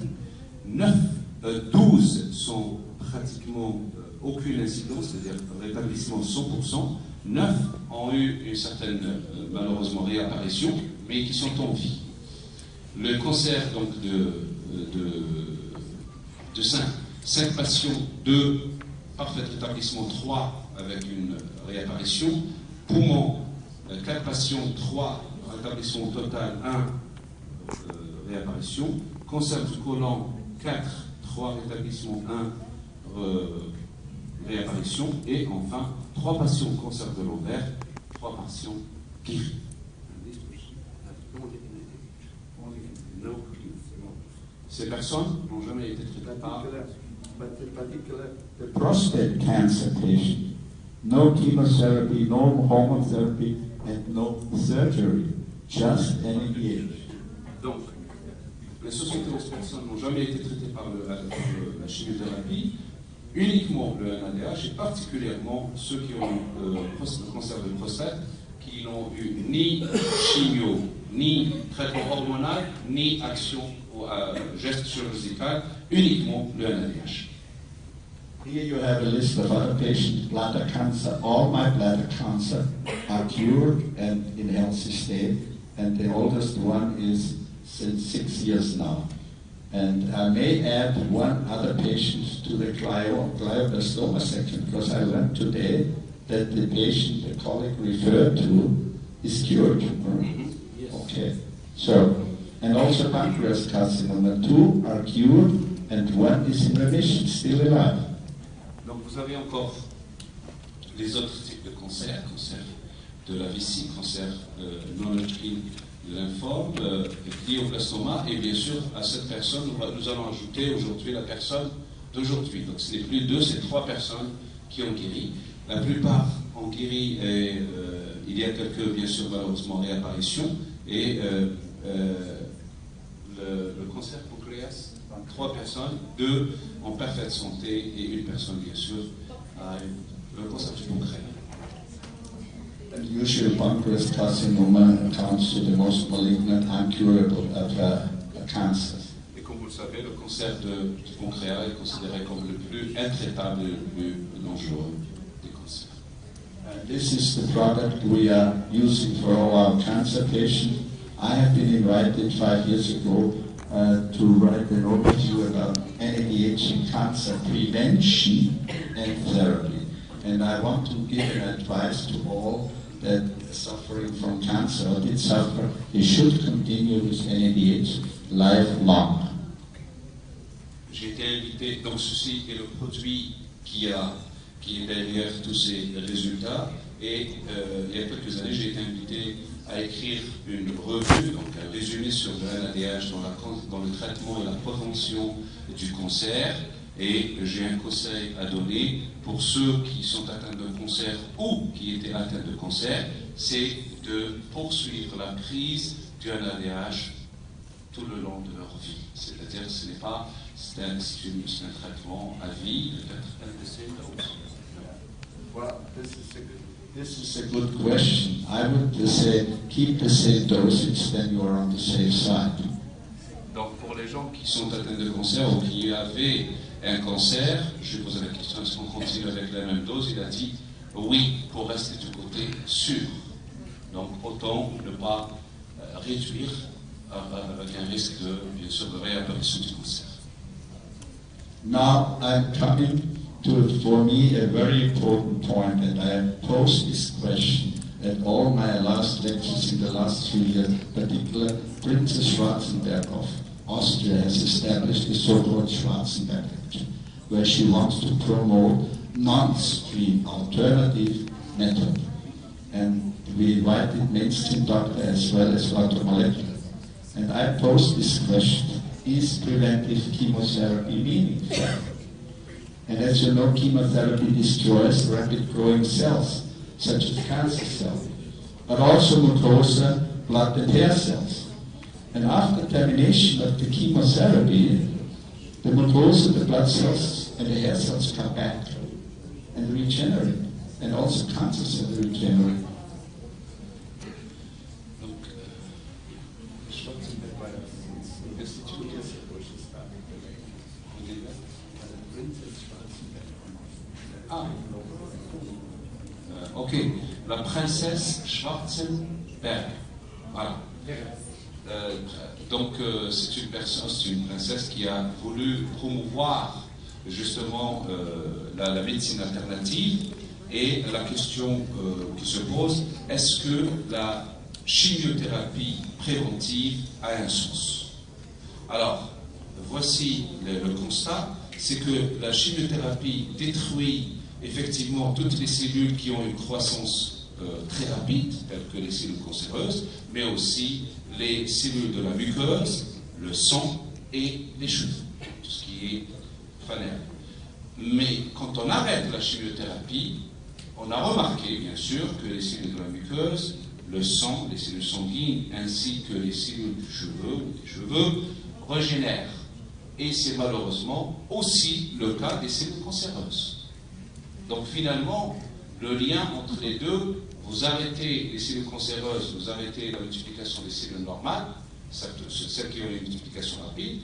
12 sont pratiquement aucune incidence, c'est-à-dire rétablissement 100%, 9 ont eu une certaine, malheureusement, réapparition, mais qui sont en vie. Le cancer donc de sein, 5 patients, 2 parfait rétablissement, 3 avec une réapparition. Poumon, 4 patients, 3 rétablissement total, 1 réapparition. Cancer du côlon, 4, 3 rétablissements, 1 réapparition. Et enfin, 3 patients cancer de l'ovaire, 3 patients guéris. Ces personnes n'ont jamais été traitées par the prostate cancer patient, no chemotherapy, no hormone and no surgery, just NADH. Donc, les 71 personnes n'ont jamais été traitées par la chimiothérapie, uniquement le NADH, et particulièrement ceux qui ont le cancer de prostate, qui n'ont eu ni chimio, ni traitement hormonal, ni action ou geste chirurgical, uniquement le NADH. Here you have a list of other patients, bladder cancer. All my bladder cancer are cured and in healthy state, and the oldest one is since 6 years now. And I may add one other patient to the glioblastoma section, because I learned today that the patient the colleague referred to is cured. Yes. Okay. So, and also pancreas carcinoma, 2 are cured and 1 is in remission, still alive. Donc vous avez encore les autres types de cancers, cancer de la vessie, cancer non-Hodgkin, de lymphome, glioblastoma, et bien sûr à cette personne nous allons ajouter aujourd'hui la personne d'aujourd'hui. Donc ce n'est plus 2, c'est 3 personnes qui ont guéri. La plupart ont guéri et il y a quelques bien sûr malheureusement réapparitions et le cancer pancréas, 3 personnes, 2 en parfaite santé et 1 personne bien sûr a le cancer du pancréas. And usually pancreas carcinoma accounts to the most malignant, incurable of cancers. Et comme vous le savez, le cancer du pancréas est considéré comme le plus intraitable et le plus dangereux des cancers. This is the product we are using for all our cancer patients. I have been invited 5 years ago to write an overview about NADH in cancer prevention and therapy. And I want to give an advice to all that suffering from cancer or did suffer, they should continue with NADH lifelong. J'ai été invité, donc ceci est le produit qui est derrière tous ces résultats. Et il y a quelques années, j'ai été invité à écrire une revue, donc un résumé sur le NADH dans le traitement et la prévention du cancer. Et j'ai un conseil à donner pour ceux qui sont atteints de cancer ou qui étaient atteints de cancer, c'est de poursuivre la prise du NADH tout le long de leur vie. C'est-à-dire que ce n'est pas, c'est un traitement à vie, peut-être un décès là aussi. Well, this is a good question. I would say keep the same dosage, then you are on the safe side. Donc pour les gens qui sont atteints de cancer ou qui avaient un cancer, je lui posais la question, est-ce qu'on continue avec la même dose? Il a dit oui, pour rester du côté sûr. Donc autant ne pas réduire avec un risque de, bien sûr, de réapparition du cancer. Now I'm coming to, for me, a very important point, and I have posed this question at all my last lectures in the last 2 years. Particularly, Princess Schwarzenberg of Austria has established the so-called Schwarzenberg lecture, where she wants to promote non-screen alternative method. And we invited mainstream doctor as well as automolecular. And I posed this question, is preventive chemotherapy meaningful? And as you know, chemotherapy destroys rapid growing cells, such as cancer cells, but also mucosa, blood and hair cells. And after termination of the chemotherapy, the mucosa, the blood cells, and the hair cells come back and regenerate, and also cancer cells regenerate. Ok, la princesse Schwarzenberg. Voilà. Donc c'est une princesse qui a voulu promouvoir justement la médecine alternative, et la question qui se pose, est-ce que la chimiothérapie préventive a un sens? Alors, voici le constat, c'est que la chimiothérapie détruit effectivement toutes les cellules qui ont une croissance très rapide, telles que les cellules cancéreuses, mais aussi les cellules de la muqueuse, le sang et les cheveux, tout ce qui est fanaire. Mais quand on arrête la chimiothérapie, on a remarqué bien sûr que les cellules de la muqueuse, le sang, les cellules sanguines, ainsi que les cellules des cheveux régénèrent. Et c'est malheureusement aussi le cas des cellules cancéreuses. Donc finalement, le lien entre les deux, vous arrêtez les cellules cancéreuses, vous arrêtez la multiplication des cellules normales, celles qui ont une multiplication rapide,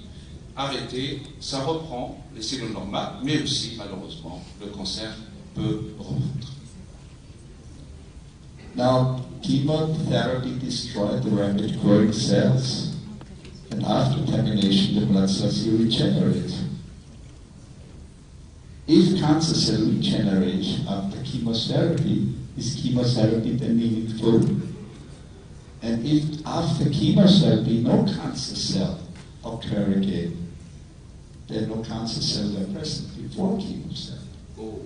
arrêtez, ça reprend les cellules normales, mais aussi malheureusement, le cancer peut remonter. Now, chemotherapy destroys the rapid growing cells, and after termination, the blood cells regenerate. If cancer cell regeneration after chemotherapy, is chemotherapy then meaningful? And if after chemotherapy no cancer cell occur again, then no cancer cells were present before chemotherapy. Oh.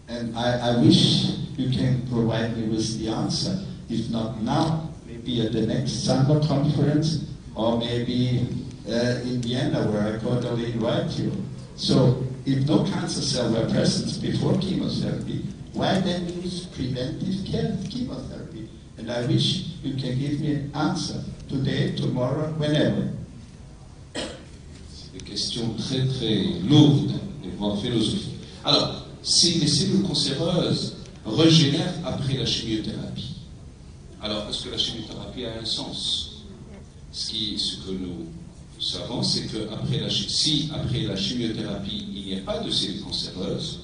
And I wish you can provide me with the answer. If not now, maybe at the next summer conference, or maybe in Vienna, where I cordially invite you. So, if no cancer cells were present before chemotherapy, why then use preventive care chemotherapy? And I wish you can give me an answer today, tomorrow, whenever. C'est des questions très très lourdes, et voire philosophiques. Alors, si les cellules cancéreuses régénèrent après la chimiothérapie, alors est-ce que la chimiothérapie a un sens? Ce que nous savons, c'est que si après la chimiothérapie il n'y a pas de cellules cancéreuses,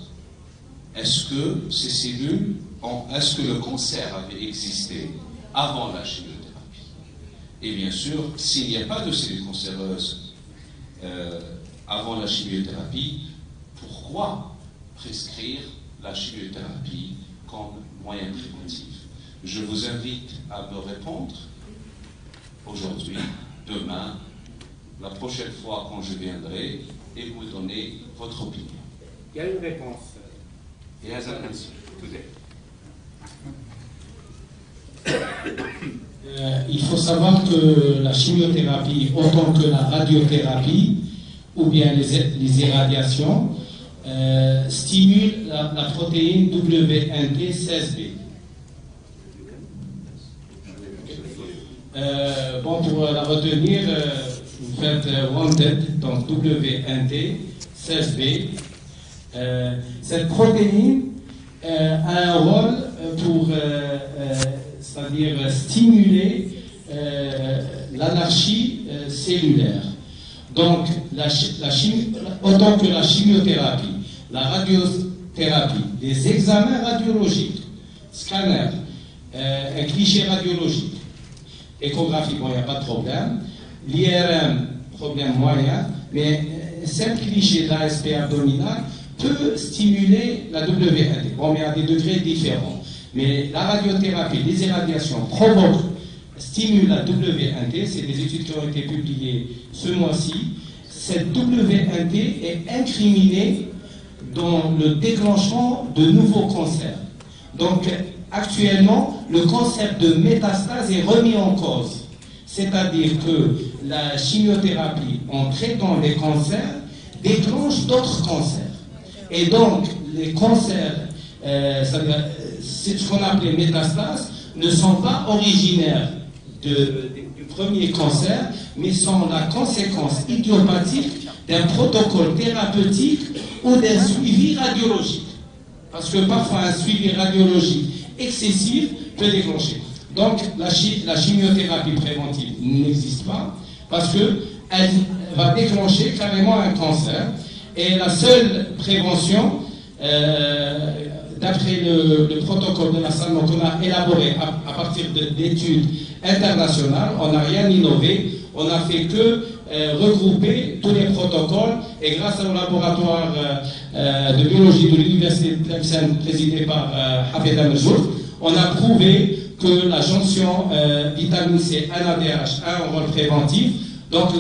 est-ce que ces cellules, est-ce que le cancer avait existé avant la chimiothérapie? Et bien sûr, s'il n'y a pas de cellules cancéreuses avant la chimiothérapie, pourquoi prescrire la chimiothérapie comme moyen préventif? Je vous invite à me répondre aujourd'hui, demain, la prochaine fois quand je viendrai, et vous donner votre opinion. Il y a une réponse. He has an answer today. Il faut savoir que la chimiothérapie, autant que la radiothérapie, ou bien les irradiations, stimulent la protéine WNT16B. Bon, pour la retenir, vous faites WANTED, donc WNT16B. Cette protéine a un rôle pour c'est-à-dire stimuler l'anarchie cellulaire. Donc, autant que la chimiothérapie, la radiothérapie, les examens radiologiques, scanners, un cliché radiologique, échographie, bon, il n'y a pas de problème. L'IRM, problème moyen, mais cette cliché d'ASP abdominal peut stimuler la WNT. Bon, mais à des degrés différents. Mais la radiothérapie, les irradiations stimulent la WNT. C'est des études qui ont été publiées ce mois-ci. Cette WNT est incriminée dans le déclenchement de nouveaux cancers. Donc, actuellement, le concept de métastase est remis en cause. C'est-à-dire que la chimiothérapie, en traitant les cancers, déclenche d'autres cancers. Et donc, les cancers, ce qu'on appelait métastases, ne sont pas originaires du premier cancer, mais sont la conséquence idiopathique d'un protocole thérapeutique ou d'un suivi radiologique. Parce que parfois, un suivi radiologique excessif peut déclencher. Donc, la chimiothérapie préventive n'existe pas, parce qu'elle va déclencher carrément un cancer. Et la seule prévention, d'après le protocole de la SAN, qu'on a élaboré à partir d'études internationales, on n'a rien innové, on n'a fait que regrouper tous les protocoles, et grâce au laboratoire de biologie de l'Université de Tlemcen, présidé par Hafez Amerzouk, on a prouvé que la jonction vitamine C NADH a un rôle préventif. Donc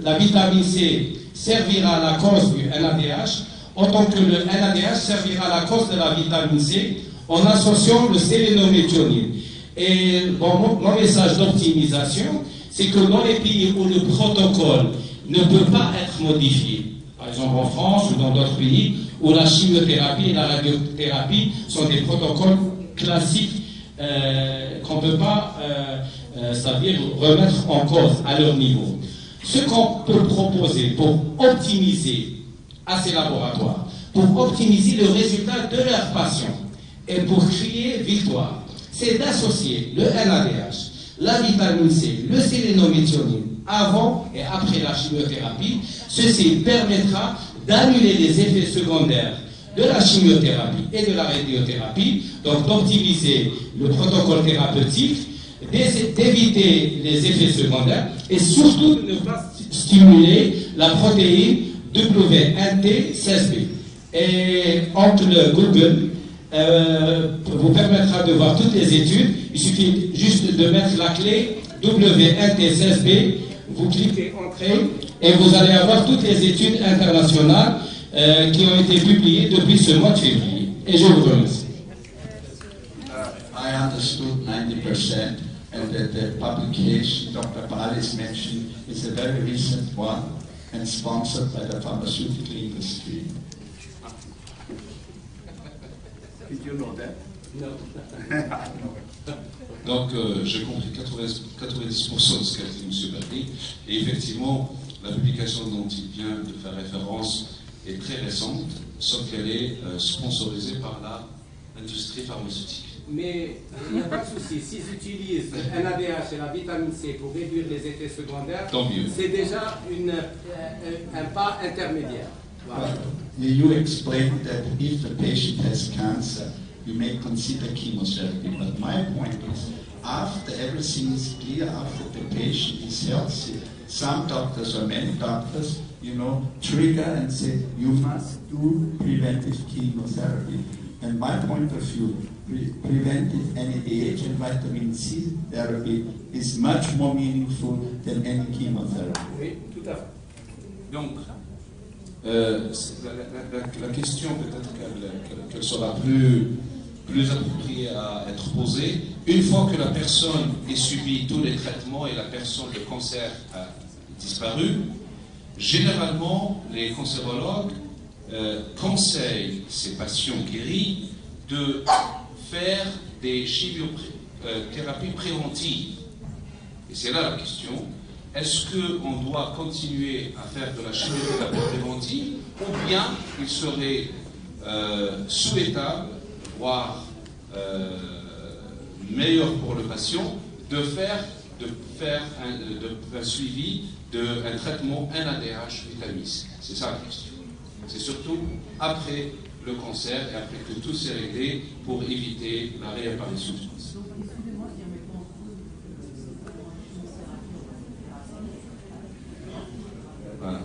la vitamine C servira à la cause du NADH, autant que le NADH servira à la cause de la vitamine C en associant le sélénométhionine. Et bon, mon message d'optimisation, c'est que dans les pays où le protocole ne peut pas être modifié, par exemple en France ou dans d'autres pays, où la chimiothérapie et la radiothérapie sont des protocoles classiques qu'on ne peut pas, c'est-à-dire remettre en cause à leur niveau. Ce qu'on peut proposer pour optimiser à ces laboratoires, pour optimiser le résultat de leurs patients et pour crier victoire, c'est d'associer le NADH, la vitamine C, le sélénométhionine avant et après la chimiothérapie. Ceci permettra d'annuler les effets secondaires de la chimiothérapie et de la radiothérapie, donc d'optimiser le protocole thérapeutique, d'éviter les effets secondaires et surtout de ne pas stimuler la protéine WNT16B. Et Oncle Google vous permettra de voir toutes les études. Il suffit juste de mettre la clé WNT16B, vous cliquez Entrée et vous allez avoir toutes les études internationales qui ont été publiées depuis ce mois de février. Et je vous remercie. I understood 90%, and that the publication Dr. Palis mentioned is a very recent one and sponsored by the pharmaceutical industry. Did you know that? No. Donc, j'ai compris 90% de ce qu'a dit M. Berry. Et effectivement, la publication dont il vient de faire référence est très récente, sauf qu'elle est sponsorisée par l'industrie pharmaceutique. Mais il n'y a pas de souci, s'ils utilisent NADH et la vitamine C pour réduire les effets secondaires, c'est déjà un pas intermédiaire. Voilà. You explained that if the patient has cancer, you may consider chemotherapy. But my point is, after everything is clear, after the patient is healthy, some doctors or many doctors, trigger and say, you must do preventive chemotherapy. And my point of view, preventive NADH and vitamin C therapy is much more meaningful than any chemotherapy. Oui, tout à fait. Donc, la question peut-être qu'elle sera plus plus approprié à être posé. Une fois que la personne ait subi tous les traitements et la personne, le cancer a disparu, généralement, les cancérologues conseillent ces patients guéris de faire des chimiothérapies préventives. Et c'est là la question. Est-ce qu'on doit continuer à faire de la chimiothérapie préventive ou bien il serait souhaitable, voire meilleur pour le patient, de faire un suivi d'un traitement NADH vitamine C. C'est ça la question. C'est surtout après le cancer et après que tout s'est réglé pour éviter la réapparition du cancer. Voilà.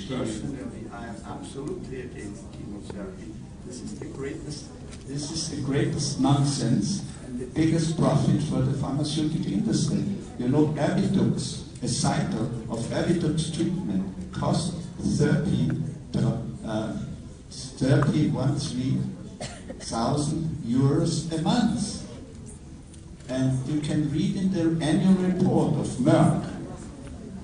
Personally, I am absolutely against chemotherapy. This is the greatest nonsense and the biggest profit for the pharmaceutical industry. You know, Erbitux, a cycle of Erbitux treatment costs 13,000 euros a month. And you can read in the annual report of Merck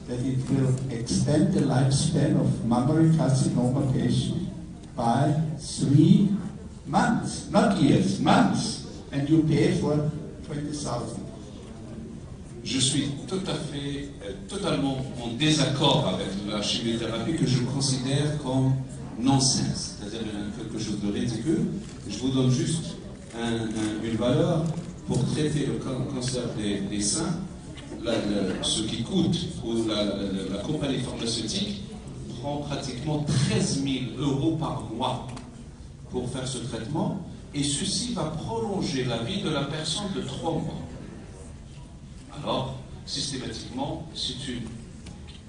that it will extend the lifespan of mammary carcinoma patients by 3 months, not years, months, and you pay for 20,000. Je suis tout à fait, totalement en désaccord avec la chimiothérapie que je considère comme nonsense, c'est-à-dire quelque chose de ridicule. Je vous donne juste une valeur pour traiter le cancer des seins. Ce qui coûte pour la compagnie pharmaceutique prend pratiquement 13 000 euros par mois pour faire ce traitement, et ceci va prolonger la vie de la personne de 3 mois. Alors, systématiquement,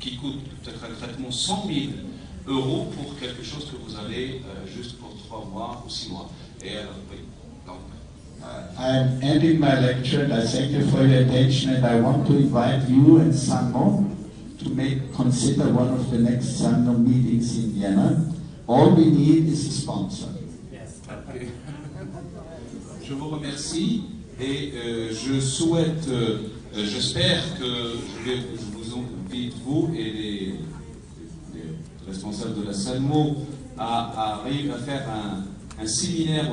qui coûte peut-être un traitement 100 000 euros pour quelque chose que vous allez juste pour 3 mois ou 6 mois. Et alors, oui, donc, I'm ending my lecture and I thank you for your attention, and I want to invite you and Sanmo to consider one of the next Sanmo meetings in Vienna. All we need is a sponsor. Yes. Je vous remercie et je souhaite, j'espère que je vous invite, vous et les responsables de la Sanmo, à faire un séminaire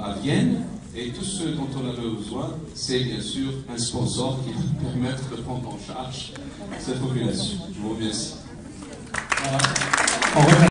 à Vienne. Et tout ce dont on a besoin, c'est bien sûr un sponsor qui va permettre de prendre en charge cette population. Je vous remercie.